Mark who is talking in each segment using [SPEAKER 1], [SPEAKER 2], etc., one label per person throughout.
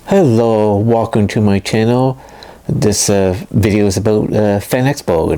[SPEAKER 1] Hello, welcome to my channel. This video is about Fan Expo,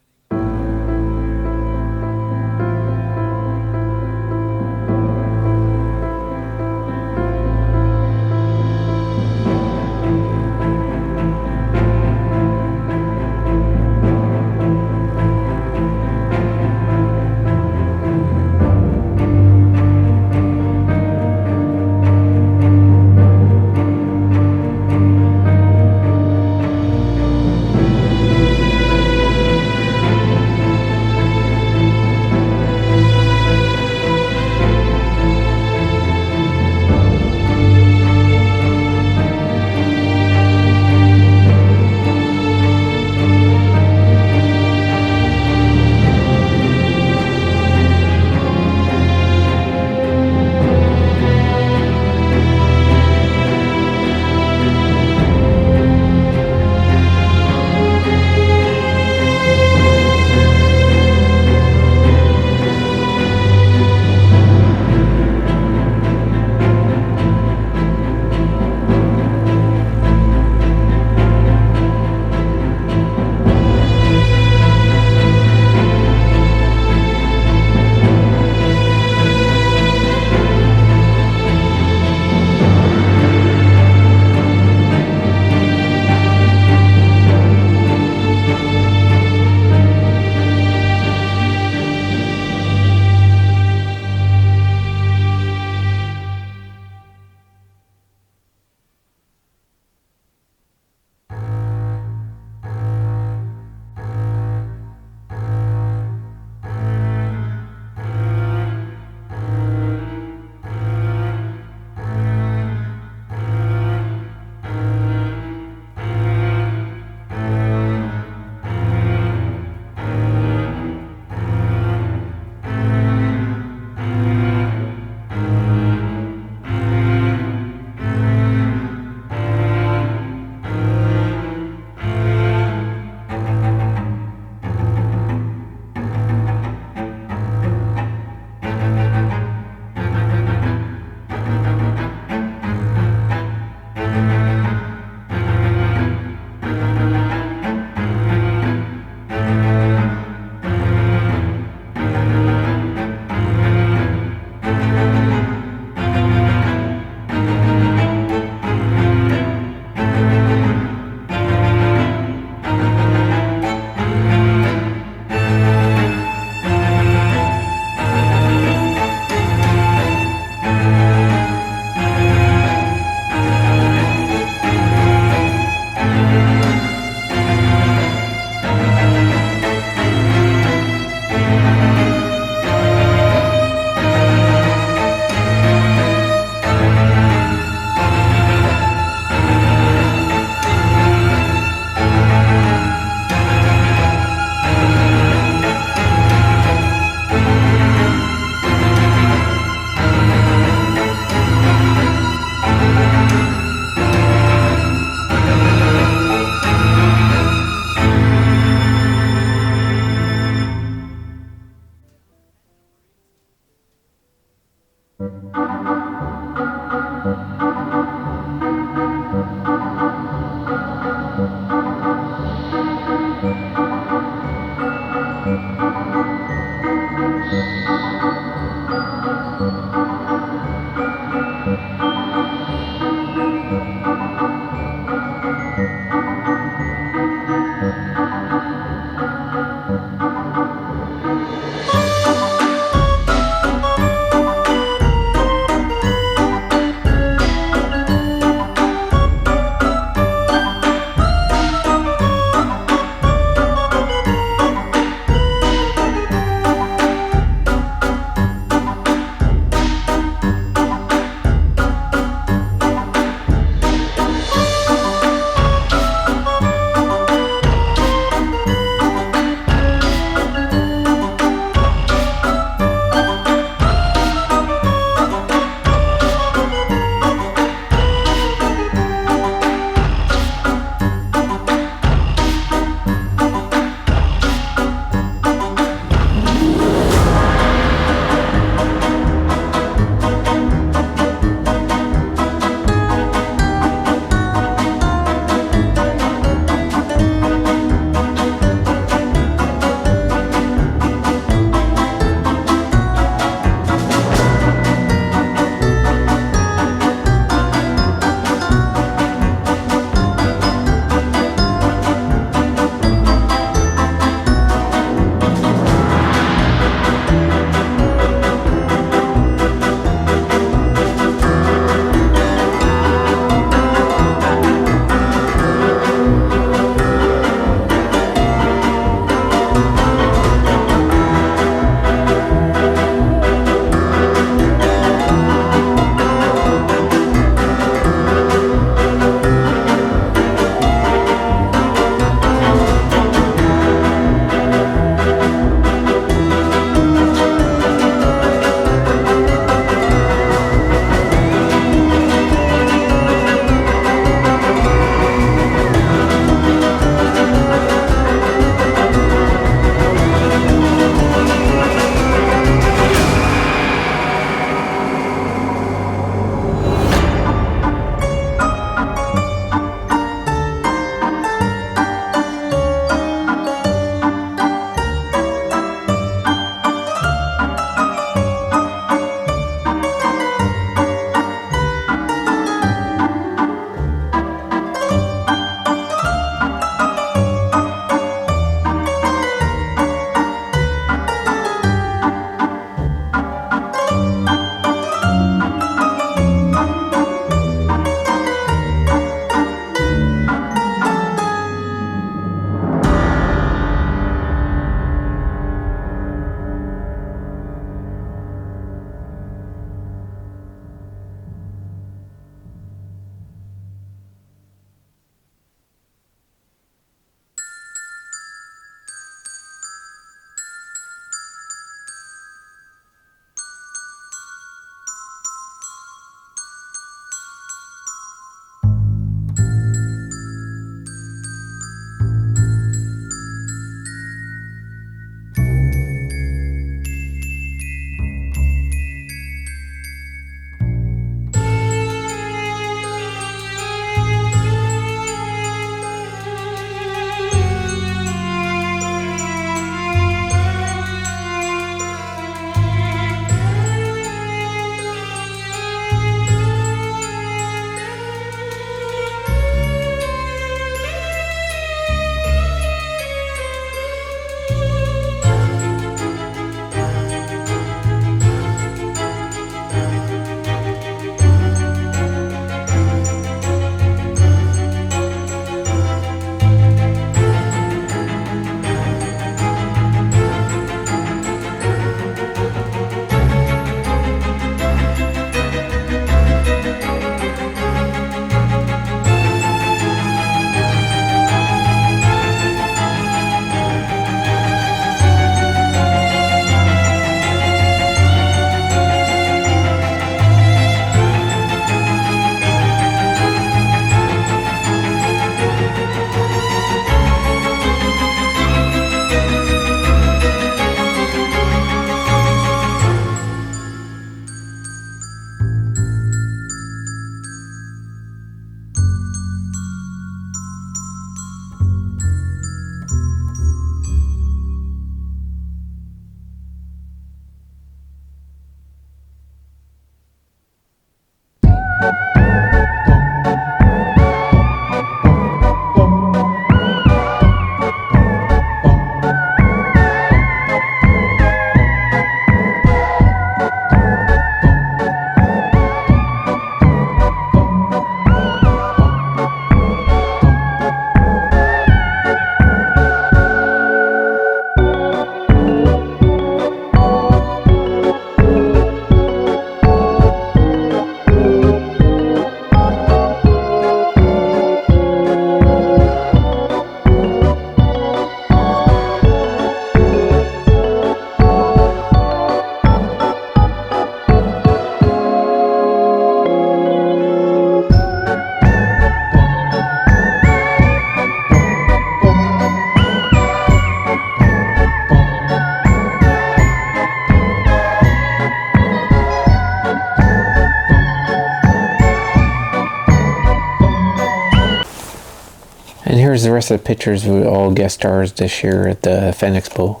[SPEAKER 1] And here's the rest of the pictures with all guest stars this year at the Fan Expo.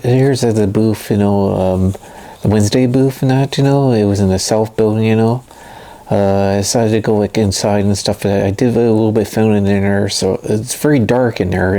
[SPEAKER 1] Here's the booth, the Wednesday booth and that, it was in the South building, I decided to go like inside and stuff. I did a little bit filming in there, so it's very dark in there,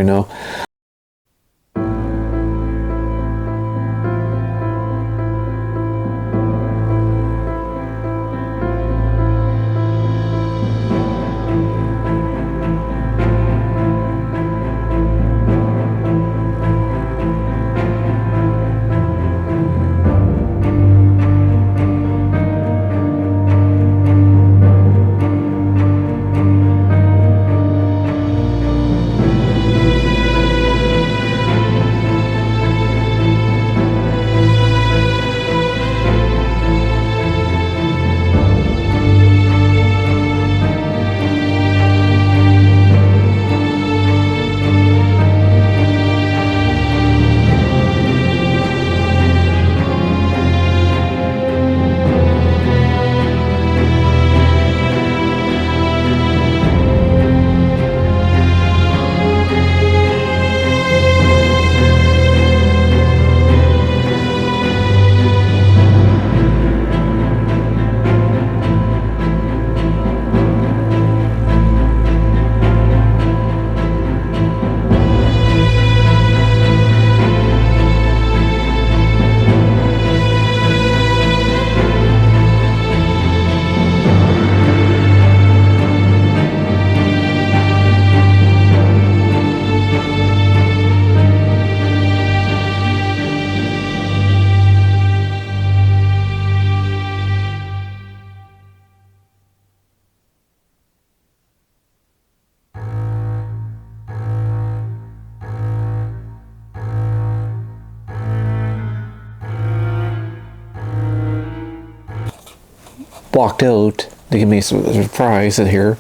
[SPEAKER 1] Walked out, they gave me a surprise in here,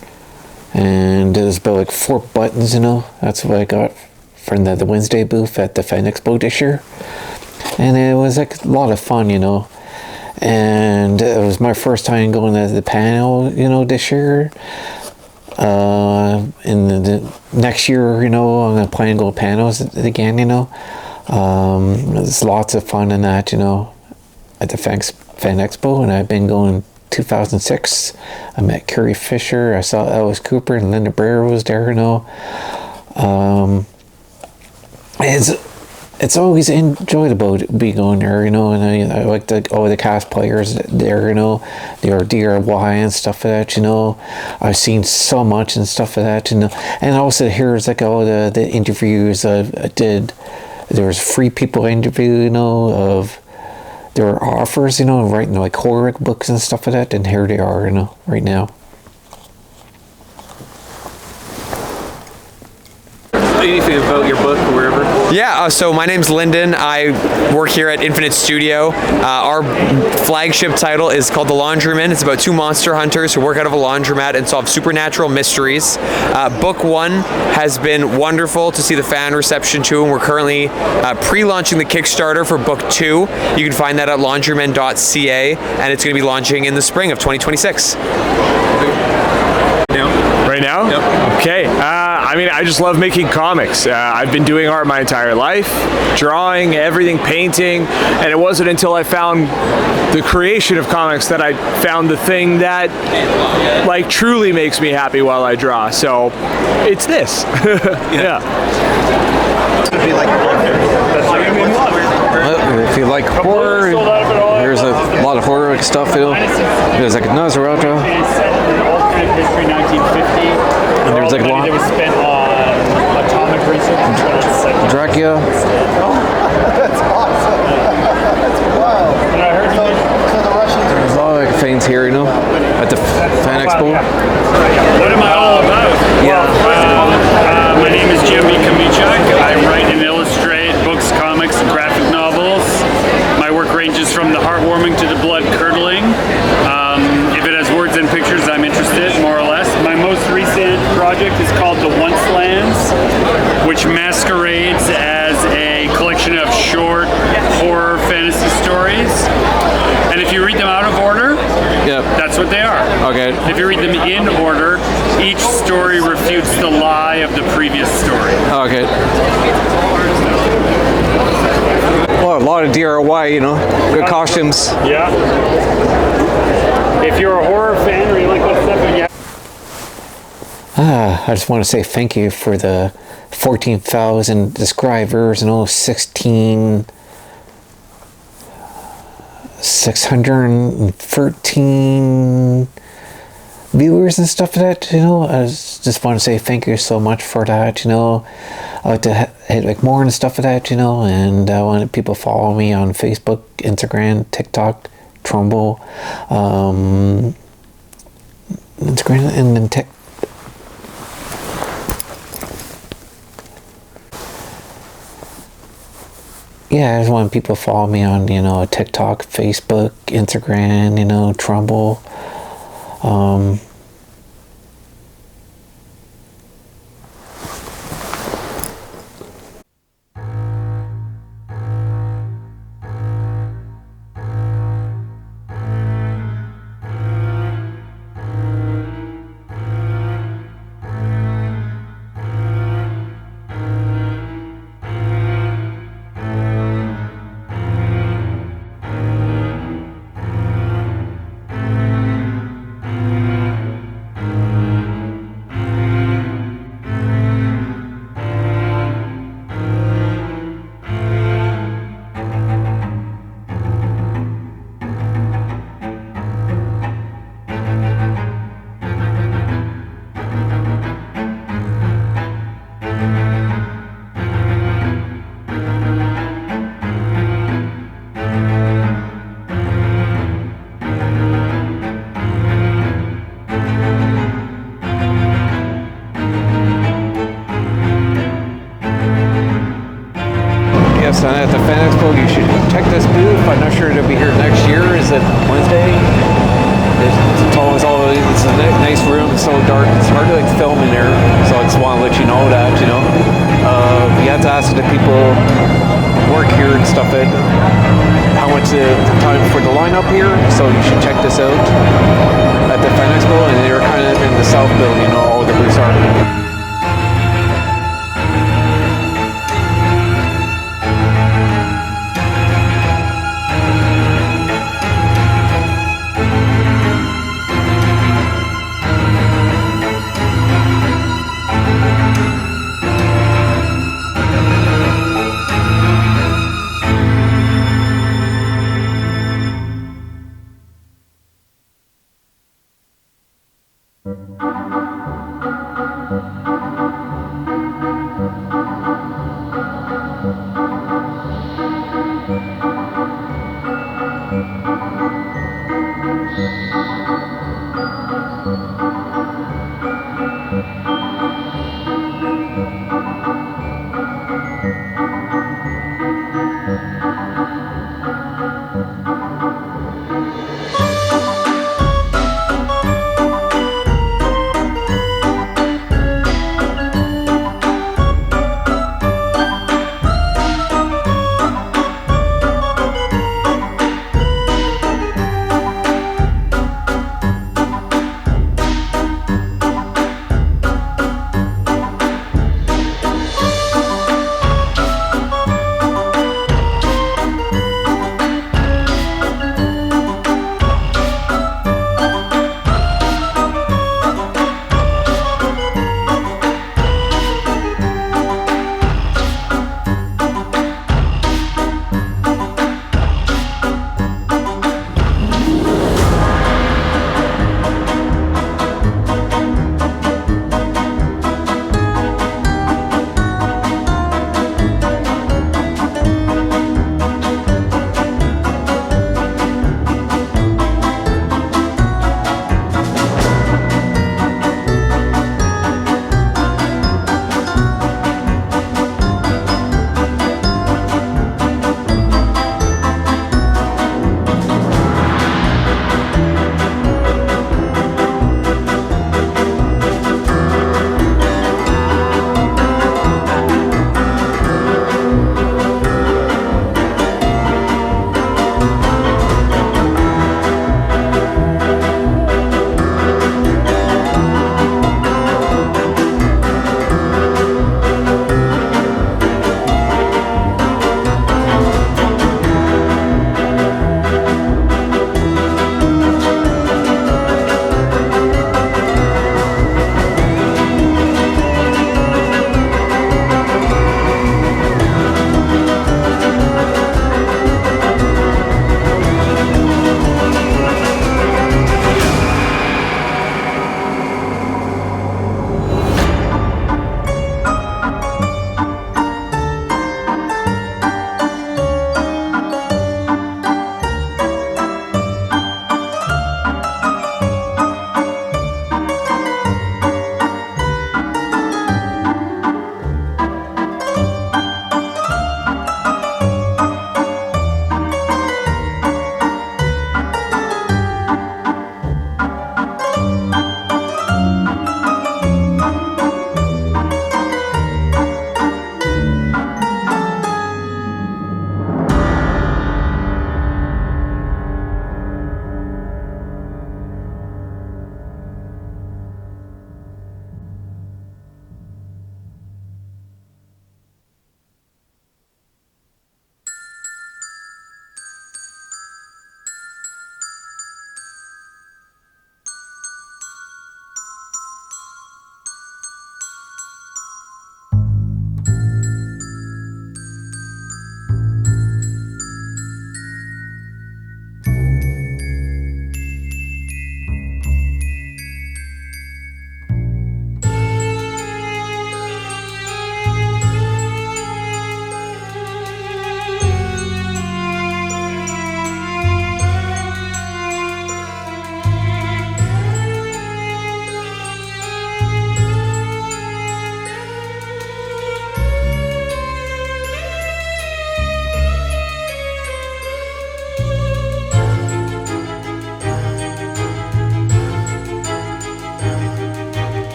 [SPEAKER 1] and there's about like 4 buttons, that's what I got from the Wednesday booth at the Fan Expo this year, and it was like a lot of fun, you know. And it was my first time going to the panel, you know, this year. In the next year, you know, I'm gonna plan to go to panels again, you know. There's lots of fun in that, you know, at the Fan Expo, and I've been going 2006. I met Carrie Fisher, I saw Alice Cooper, and Linda Blair was there, you know. It's always enjoyable to be going there, you know, and I like all the cast players there, you know, their DIY and stuff like that, you know. I've seen so much and stuff like that, you know. And also here's like all the interviews I did. There was free people interview, you know, of there were offers, you know, writing like horror books and stuff like that, and here they are, you know, right now.
[SPEAKER 2] Anything about your book or wherever?
[SPEAKER 3] Yeah, so my name's Lyndon. I work here at Infinite Studio. Our flagship title is called The Laundryman. It's about two monster hunters who work out of a laundromat and solve supernatural mysteries. Book 1 has been wonderful to see the fan reception to, and we're currently pre-launching the Kickstarter for Book 2. You can find that at laundryman.ca, and it's going to be launching in the spring of 2026.
[SPEAKER 4] Right now?
[SPEAKER 2] Yep.
[SPEAKER 4] Okay. I mean, I just love making comics. I've been doing art my entire life, drawing, everything, painting, and it wasn't until I found the creation of comics that I found the thing that, like, truly makes me happy while I draw. So, it's this. Yeah.
[SPEAKER 1] If you like horror, there's a lot of horror stuff, you know. There's like Nosferatu.
[SPEAKER 5] History 1950.
[SPEAKER 1] And there's like
[SPEAKER 5] money that was spent on atomic research.
[SPEAKER 1] Dracula.
[SPEAKER 6] That's awesome. That's wild.
[SPEAKER 5] And I heard
[SPEAKER 6] So the Russians are.
[SPEAKER 1] There's a lot of things here, you know, at the Fan Expo.
[SPEAKER 5] What am I all about?
[SPEAKER 1] Yeah.
[SPEAKER 5] Well, my name is Jimmy Kamichak. I write and illustrate books, comics, and graphic novels. My work ranges from the heartwarming to the blood-curdling. If it has words and pictures, I'm interested, more or less. My most recent project is called The Once Lands, which masquerades as a collection of short horror fantasy stories. And if you read them out of order,
[SPEAKER 1] Yep.
[SPEAKER 5] that's what they are.
[SPEAKER 1] Okay.
[SPEAKER 5] If you read them in order, each story refutes the lie of the previous story.
[SPEAKER 1] Okay. Well, a lot of DIY, you know, good costumes.
[SPEAKER 5] Yeah. If you're a horror fan or you like that stuff, yeah.
[SPEAKER 1] I just want to say thank you for the 14,000 subscribers and all 613 viewers and stuff like that, you know. I just want to say thank you so much for that, you know. I like to hit like more and stuff like that, you know, and I want people to follow me on Facebook, Instagram, TikTok, Trumbull, Instagram, and then yeah, I just want people to follow me on, you know, TikTok, Facebook, Instagram, you know, Trumbull. Yes, and at the Fan Expo, you should check this booth. I'm not sure it'll be here next year. Is it Wednesday?
[SPEAKER 2] It's a nice room. It's so dark. It's hard to like film in there. So I just want to let you know that, you know. You have to ask the people work here and stuff it how much time for the line up here. So you should check this out at the Fan Expo, and they're kind of in the south building. You know, all the booths are.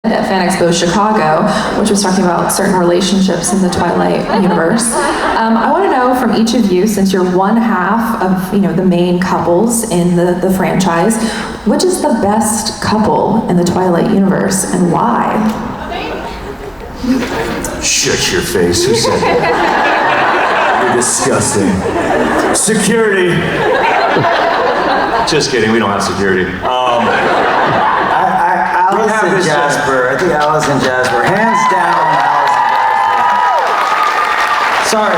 [SPEAKER 7] at Fan Expo Chicago, which was talking about certain relationships in the Twilight universe. I want to know from each of you, since you're one half of the main couples in the franchise, which is the best couple in the Twilight universe and why?
[SPEAKER 8] Shut your face. Who said that? You're disgusting. Security. Just kidding. We don't have security.
[SPEAKER 6] Alice and Jasper. I think Alice and Jasper. Hands down, Alice and Jasper. Sorry.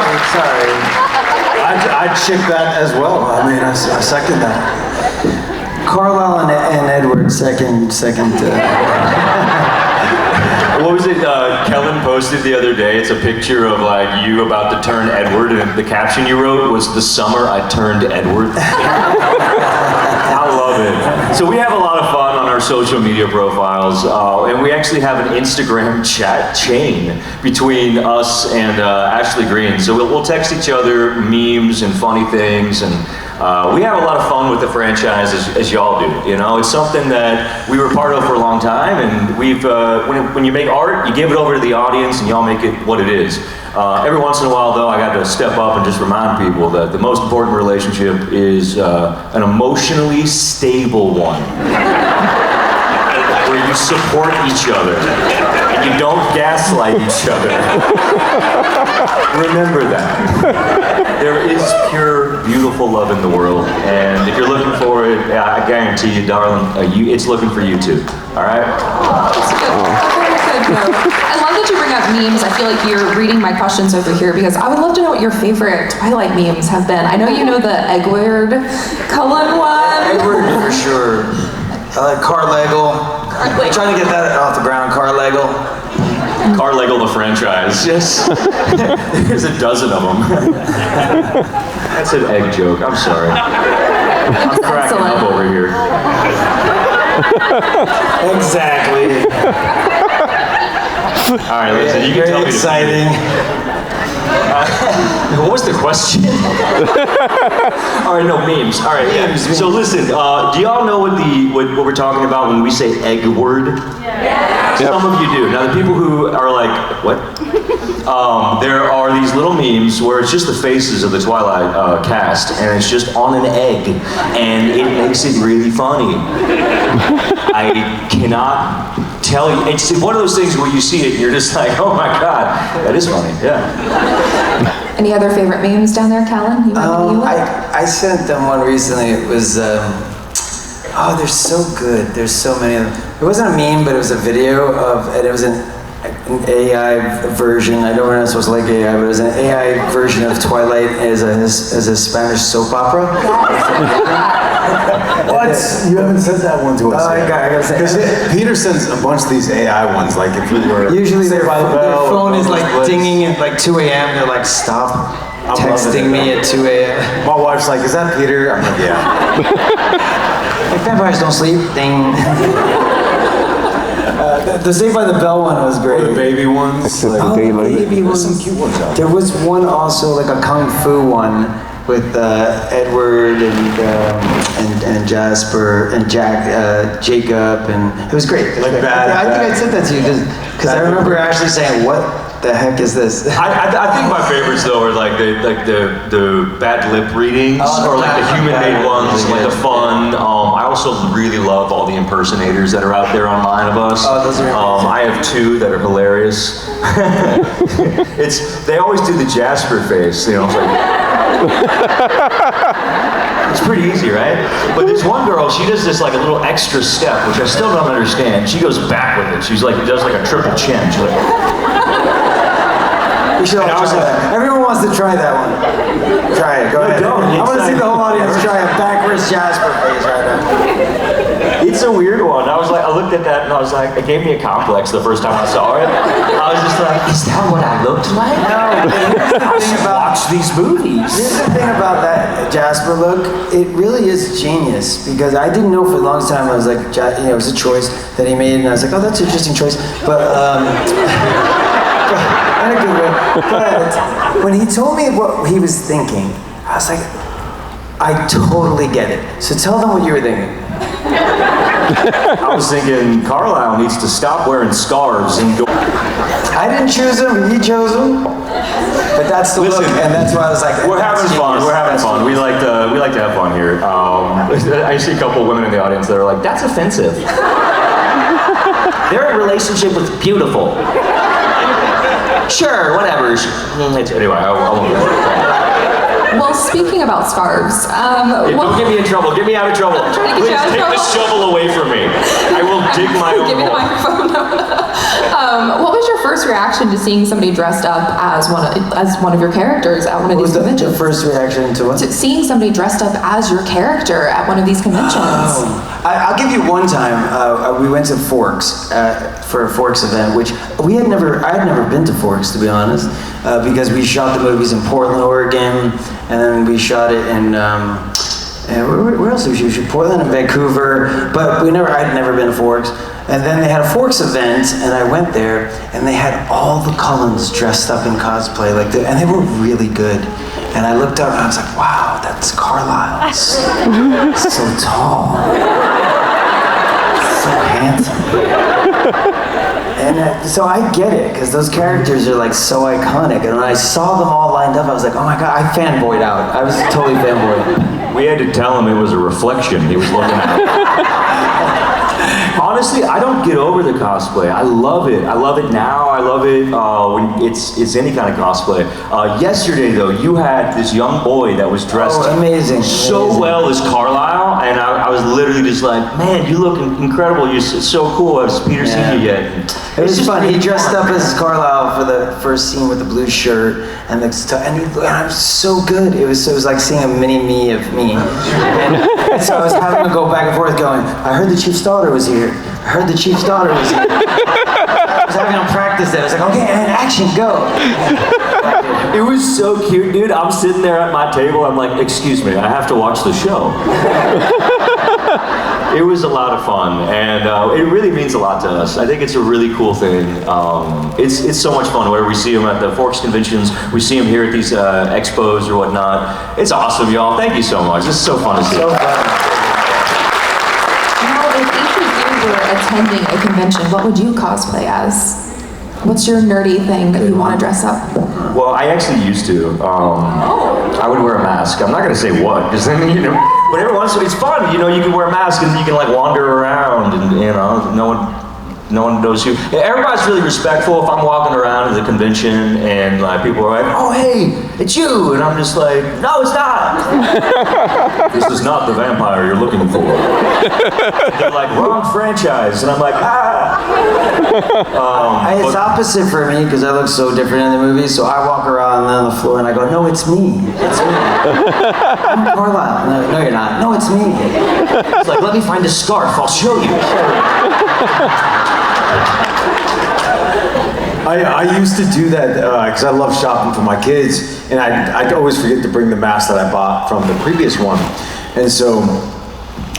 [SPEAKER 6] I'd ship that as well. I mean, I second that. Carlisle and Edward, second.
[SPEAKER 8] What was it Kellen posted the other day? It's a picture of like you about to turn Edward, and the caption you wrote was "The summer I turned Edward." I love it. So we have a lot of fun on our social media profiles, and we actually have an Instagram chat chain between us and Ashley Green. So we'll text each other memes and funny things, and we have a lot of fun with the franchise, as y'all do. It's something that we were part of for a long time, and we've when you make art, you give it over to the audience, and y'all make it what it is. Every once in a while, though, I got to step up and just remind people that the most important relationship is an emotionally stable one, where you support each other and you don't gaslight each other. Remember that. There is pure, beautiful love in the world, and if you're looking for it, I guarantee you, darling, it's looking for you too. All right?
[SPEAKER 7] That's good. I love that you bring up memes. I feel like you're reading my questions over here because I would love to know what your favorite Twilight memes have been. I know you know the Edward Cullen one.
[SPEAKER 6] Edward for sure. I like Carleggle. I'm trying to get that off the ground. Carleggle.
[SPEAKER 8] Carleggle the franchise. Yes. There's a dozen of them. That's an egg joke. I'm sorry. I'm cracking up over here.
[SPEAKER 6] Exactly.
[SPEAKER 8] All right, listen, you can tell me.
[SPEAKER 6] Very exciting.
[SPEAKER 8] What was the question? All right, no, memes. All right, yeah. So listen, do y'all know what we're talking about when we say egg word? Yeah. Some of you do. Now, the people who are like, what? There are these little memes where it's just the faces of the Twilight cast, and it's just on an egg, and it makes it really funny. I cannot tell you. It's one of those things where you see it and you're just like, oh my God, that is funny, yeah.
[SPEAKER 7] Any other favorite memes down there, Callan?
[SPEAKER 6] I sent them one recently. It was, they're so good. There's so many of them. It wasn't a meme, but it was a video and it was an AI version. I know we're not supposed to like AI, but it was an AI version of Twilight as a Spanish soap opera.
[SPEAKER 9] What? You haven't sent that one to us yet.
[SPEAKER 6] I gotta say.
[SPEAKER 9] Because Peter sends a bunch of these AI ones, like if we were...
[SPEAKER 6] Usually their phone is like dinging at like 2 a.m. They're like, stop texting me at 2 a.m.
[SPEAKER 9] My wife's like, is that Peter? I'm like, yeah.
[SPEAKER 6] Like, vampires don't sleep. Ding. The Saved by the Bell one was great.
[SPEAKER 9] The baby ones.
[SPEAKER 6] Baby ones.
[SPEAKER 9] Some cute ones out
[SPEAKER 6] there was one also, like a kung fu one with Edward and Jasper and Jacob, and it was great.
[SPEAKER 9] Like
[SPEAKER 6] I think I sent that to you because I remember actually saying, "What the heck is this?"
[SPEAKER 8] I think my favorites though are like the bad lip readings, or like the human-made ones, like the fun. I also really love all the impersonators that are out there online of us.
[SPEAKER 6] Oh, those are amazing.
[SPEAKER 8] I have 2 that are hilarious. They always do the Jasper face, It's like. It's pretty easy, right? But this one girl, she does this like a little extra step, which I still don't understand. She goes back with it. She's like, does like a triple chin. She's like.
[SPEAKER 6] You should all try that. Everyone wants to try that one. Try it. Go ahead.
[SPEAKER 8] Don't.
[SPEAKER 6] I want to see the whole audience try a backwards Jasper face right now.
[SPEAKER 8] It's a weird one. I looked at that and I was like, it gave me a complex the first time I saw it. I was just like, is that what I looked like?
[SPEAKER 6] No.
[SPEAKER 8] I should watch these movies.
[SPEAKER 6] Here's the thing about that Jasper look. It really is genius because I didn't know for the longest time. I was like, it was a choice that he made, and I was like, oh, that's an interesting choice. But in a good way. But when he told me what he was thinking, I was like, I totally get it. So tell them what you were thinking.
[SPEAKER 8] I was thinking Carlisle needs to stop wearing scarves and go.
[SPEAKER 6] I didn't choose him, he chose him. But that's the look, and that's why I was like,
[SPEAKER 8] We're having fun. We're having fun. We like to have fun here. I see a couple of women in the audience that are like, "That's offensive." Their relationship was beautiful. Sure, whatever. Anyway, I won't.
[SPEAKER 7] Well, speaking about scarves,
[SPEAKER 8] Don't get me in trouble. Get me out of trouble. Please take the shovel away from me. I will dig my own
[SPEAKER 7] give me the
[SPEAKER 8] hole.
[SPEAKER 7] microphone. What was your first reaction to seeing somebody dressed up as one of your characters at one of these conventions?
[SPEAKER 6] The first reaction to what?
[SPEAKER 7] To seeing somebody dressed up as your character at one of these conventions.
[SPEAKER 6] I'll give you one time. We went to Forks for a Forks event, which I had never been to Forks, to be honest, because we shot the movies in Portland, Oregon, and then we shot it in where else did we shoot? Portland and Vancouver, but I'd never been to Forks. And then they had a Forks event, and I went there, and they had all the Cullens dressed up in cosplay, and they were really good. And I looked up, and I was like, wow, that's Carlisle. So tall. So handsome. And so I get it, because those characters are like so iconic. And when I saw them all lined up, I was like, oh my God, I fanboyed out. I was totally fanboyed.
[SPEAKER 8] We had to tell him it was a reflection he was looking at. Honestly, I don't get over the cosplay. I love it. I love it now. I love it when it's any kind of cosplay. Yesterday, though, you had this young boy that was dressed
[SPEAKER 6] amazing.
[SPEAKER 8] Well as Carlisle, and I was literally just like, man, you look incredible. You're so cool. I was Peter seen you yet.
[SPEAKER 6] It was just fun. He dressed up as Carlisle for the first scene with the blue shirt, and I was so good. It was like seeing a mini me of me. And so I was having to go back and forth going, I heard the chief's daughter was here. I heard the chief's daughter was here. I was having to practice that. I was like, okay, and action, go.
[SPEAKER 8] It was so cute, dude. I'm sitting there at my table. I'm like, excuse me, I have to watch the show. It was a lot of fun, and it really means a lot to us. I think it's a really cool thing. It's so much fun where we see them at the Forks conventions, we see them here at these expos or whatnot. It's awesome, y'all. Thank you so much. This is so fun to see.
[SPEAKER 6] So fun.
[SPEAKER 7] Now, if each of you were attending a convention, what would you cosplay as? What's your nerdy thing that you want to dress up?
[SPEAKER 8] Well, I actually used to. I would wear a mask. I'm not going to say what, because then, but every once in a while, it's fun. You can wear a mask and you can like wander around and, no one knows you. Everybody's really respectful. If I'm walking around at the convention and people are like, oh, hey, it's you. And I'm just like, no, it's not. This is not the vampire you're looking for. They're like, wrong franchise. And I'm like,
[SPEAKER 6] It's opposite for me because I look so different in the movies. So I walk around on the floor and I go, no, it's me. It's me. I'm Carlisle. No, you're not. No, it's me.
[SPEAKER 8] It's like, let me find a scarf. I'll show you.
[SPEAKER 9] I used to do that because I love shopping for my kids, and I'd always forget to bring the mask that I bought from the previous one, and so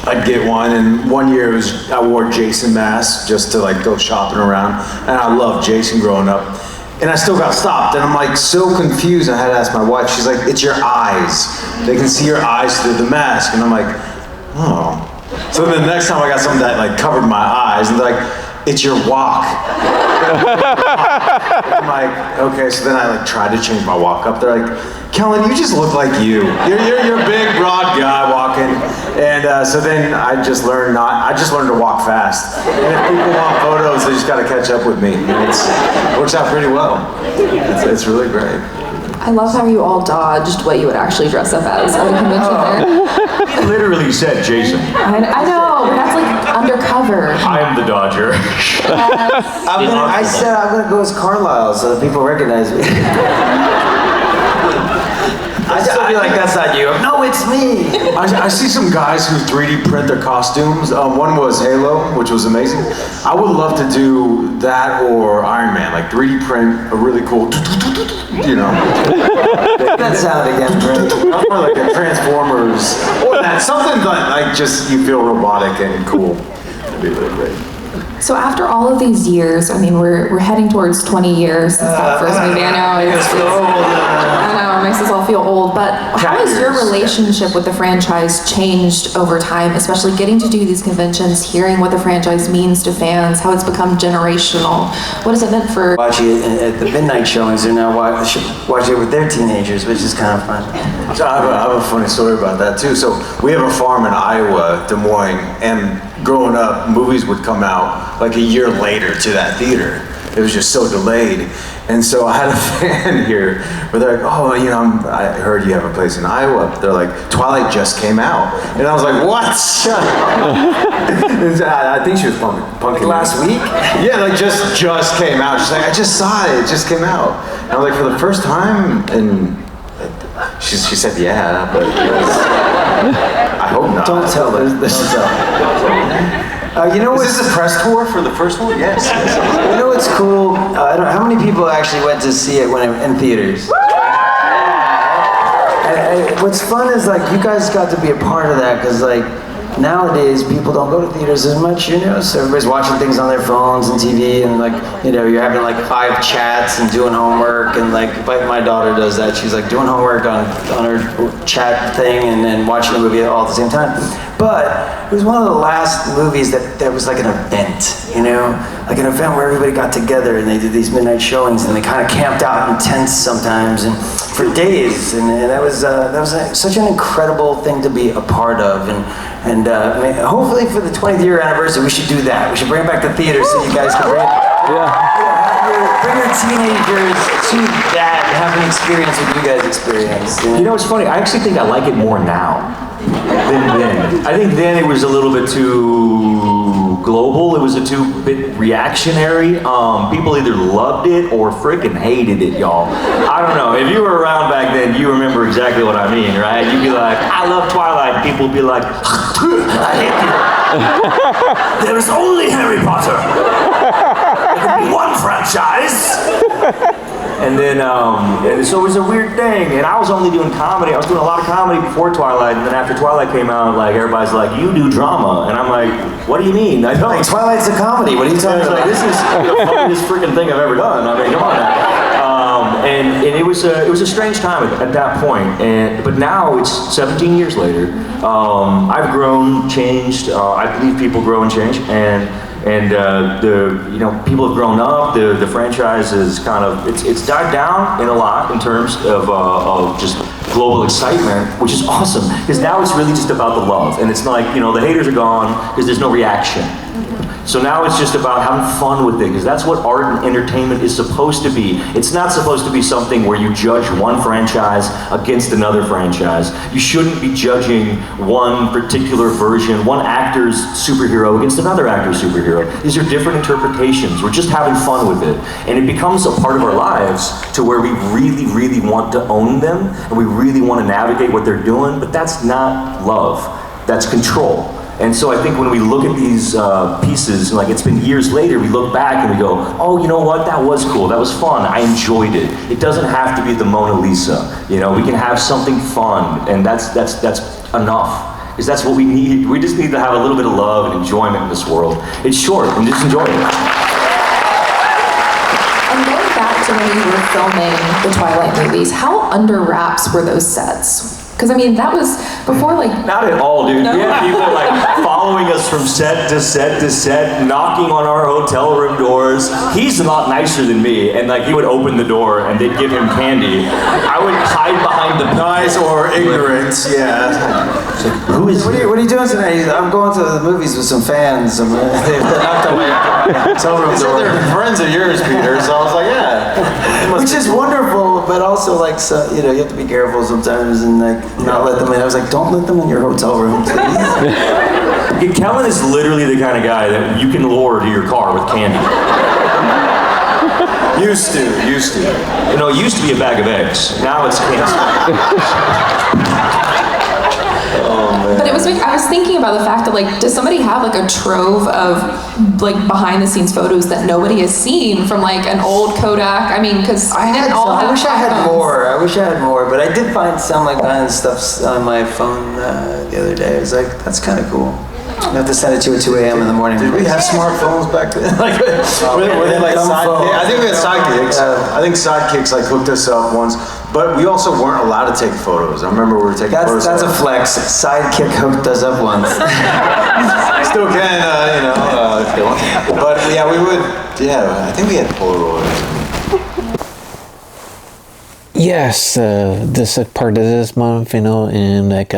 [SPEAKER 9] I'd get one. And one year I wore Jason mask just to go shopping around, and I loved Jason growing up. And I still got stopped, and I'm like so confused. I had to ask my wife. She's like, "It's your eyes. They can see your eyes through the mask." And I'm like, "Oh." So then the next time I got something that covered my eyes, and they're like, "It's your walk." I'm like, okay. So then I tried to change my walk up. They're like, "Kellen, you just look like you. You're a big, broad guy walking." And so then I just learned to walk fast. And if people want photos, they just got to catch up with me. And it works out pretty well. It's really great.
[SPEAKER 7] I love how you all dodged what you would actually dress up as at a convention there.
[SPEAKER 8] He literally said Jason.
[SPEAKER 7] I know, but that's undercover.
[SPEAKER 8] I am the Dodger.
[SPEAKER 6] I said I'm going to go as Carlisle so that people recognize me. I still be like, that's not you. No, it's me.
[SPEAKER 9] I see some guys who 3D print their costumes. One was Halo, which was amazing. I would love to do that or Iron Man, 3D print a really cool,
[SPEAKER 6] That sound again, Brent.
[SPEAKER 9] More like a Transformers, or that something just you feel robotic and cool. That'd be really great.
[SPEAKER 7] So after all of these years, we're heading towards 20 years since that first movie. I know, it makes us all feel old, but how has your relationship with the franchise changed over time, especially getting to do these conventions, hearing what the franchise means to fans, how it's become generational? What has it meant for...
[SPEAKER 6] Watching it at the midnight showings, they're now watching it with their teenagers, which is kind of fun.
[SPEAKER 9] So I have a funny story about that too. So we have a farm in Iowa, Des Moines, and growing up, movies would come out like a year later to that theater. It was just so delayed. And so I had a fan here where they're like, oh, you know, I heard you have a place in Iowa. They're like, Twilight just came out. And I was like, what? Shut up. I think she was punking
[SPEAKER 6] last week?
[SPEAKER 9] Yeah, like just came out. She's like, I just saw it. It just came out. And I was like, for the first time? And she said, yeah, but I hope not.
[SPEAKER 6] Don't tell her. Don't tell. You know,
[SPEAKER 9] is this a press tour for the first one? Yes.
[SPEAKER 6] You know what's cool? I don't know, how many people actually went to see it when in theaters? What's fun is like you guys got to be a part of that because like nowadays people don't go to theaters as much, you know. So everybody's watching things on their phones and TV, and like you know you're having like 5 chats and doing homework, and like my daughter does that. She's like doing homework on her chat thing and then watching the movie all at the same time. But it was one of the last movies that was like an event, you know? Like an event where everybody got together and they did these midnight showings and they kind of camped out in tents sometimes and for days. And that was such an incredible thing to be a part of. And I mean, hopefully for the 20th year anniversary, we should do that. We should bring it back to theater so you guys can bring your teenagers to that and have an experience what you guys experienced.
[SPEAKER 8] You know, it's funny. I actually think I like it more now than then. I think then it was a little bit too global. It was a bit reactionary. People either loved it or freaking hated it, y'all. I don't know. If you were around back then, you remember exactly what I mean, right? You'd be like, I love Twilight. People would be like, I hate you. There is only Harry Potter. There can be one franchise. And then, and so it was a weird thing. And I was only doing comedy. I was doing a lot of comedy before Twilight. And then after Twilight came out, like everybody's like, you do drama. And I'm like, what do you mean? I don't.
[SPEAKER 6] Like, Twilight's a comedy. What are you talking about?
[SPEAKER 8] Like, this is the funniest freaking thing I've ever done. I mean, come on now. And it was a strange time at that point. But now it's 17 years later. I've grown, changed. I believe people grow and change. And people have grown up. The franchise is kind of it's died down in a lot in terms of just global excitement, which is awesome because now it's really just about the love, and it's like the haters are gone because there's no reaction. So now it's just about having fun with it, because that's what art and entertainment is supposed to be. It's not supposed to be something where you judge one franchise against another franchise. You shouldn't be judging one particular version, one actor's superhero against another actor's superhero. These are different interpretations. We're just having fun with it. And it becomes a part of our lives to where we really, really want to own them, and we really want to navigate what they're doing, but that's not love. That's control. And so I think when we look at these pieces, like it's been years later, we look back and we go, oh, you know what, that was cool, that was fun, I enjoyed it. It doesn't have to be the Mona Lisa, we can have something fun, and that's enough. Because that's what we need. We just need to have a little bit of love and enjoyment in this world. It's short, and just enjoy it.
[SPEAKER 7] And going back to when you were filming the Twilight movies, how under wraps were those sets? Because I mean, that was before
[SPEAKER 8] Not at all, dude.
[SPEAKER 7] No?
[SPEAKER 8] We had people following us from set to set to set, knocking on our hotel room doors. He's a lot nicer than me, and he would open the door and they'd give him candy. I would hide behind the
[SPEAKER 9] nice or ignorance, yeah.
[SPEAKER 6] Who is? What are you doing tonight? I'm going to the movies with some fans. They knocked on my hotel room door.
[SPEAKER 9] They're friends of yours, Peter. So I was like, yeah.
[SPEAKER 6] Which is wonderful, but also you have to be careful sometimes and not let them in. I was like, don't let them in your hotel room, please.
[SPEAKER 8] Kellen is literally the kind of guy that you can lure to your car with candy.
[SPEAKER 9] Used to.
[SPEAKER 8] It used to be a bag of eggs. Now it's candy.
[SPEAKER 7] But it was I was thinking about the fact that does somebody have a trove of behind the scenes photos that nobody has seen from an old Kodak? I mean, because
[SPEAKER 6] I wish I had more, but I did find some behind the stuff on my phone the other day. I was like, that's kind of cool. I have to send it to you at 2 a.m. in the morning.
[SPEAKER 9] Did we have smartphones back then? Were they sidekicks? I think we had sidekicks. I think sidekicks hooked us up once. But we also weren't allowed to take photos. I remember we were taking photos.
[SPEAKER 6] That's a flex. Sidekick hooked us up once.
[SPEAKER 9] Still can, if they want. But yeah, we would, I think we had Polaroids.
[SPEAKER 1] Yes, this part of this month, in like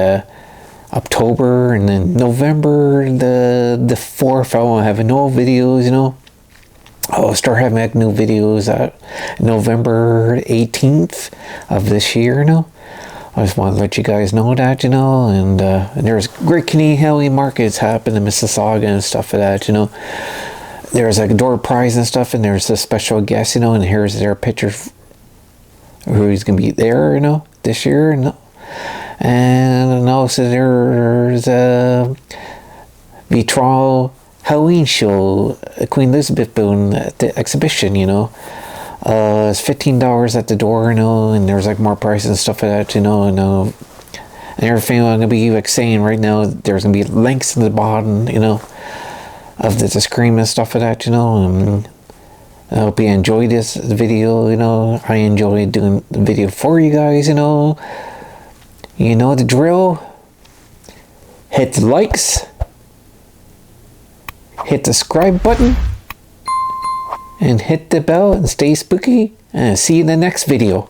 [SPEAKER 1] October, and then November the 4th, I will have no videos, I'll start having like new videos November 18th of this year, I just want to let you guys know that, and there's Great Canadian Halloween markets happen in Mississauga and stuff like that, There's like a door prize and stuff, and there's a special guest, and here's their picture who's going to be there, this year, and also there's a Victorian Halloween show, Queen Elizabeth building at the exhibition, it's $15 at the door, and there's like more prices and stuff like that, and everything I'm gonna be like saying right now, there's gonna be links in the bottom, of the screen and stuff like that, and I hope you enjoyed this video, I enjoy doing the video for you guys, you know the drill. Hit the likes, hit the subscribe button, and hit the bell and stay spooky, and I'll see you in the next video.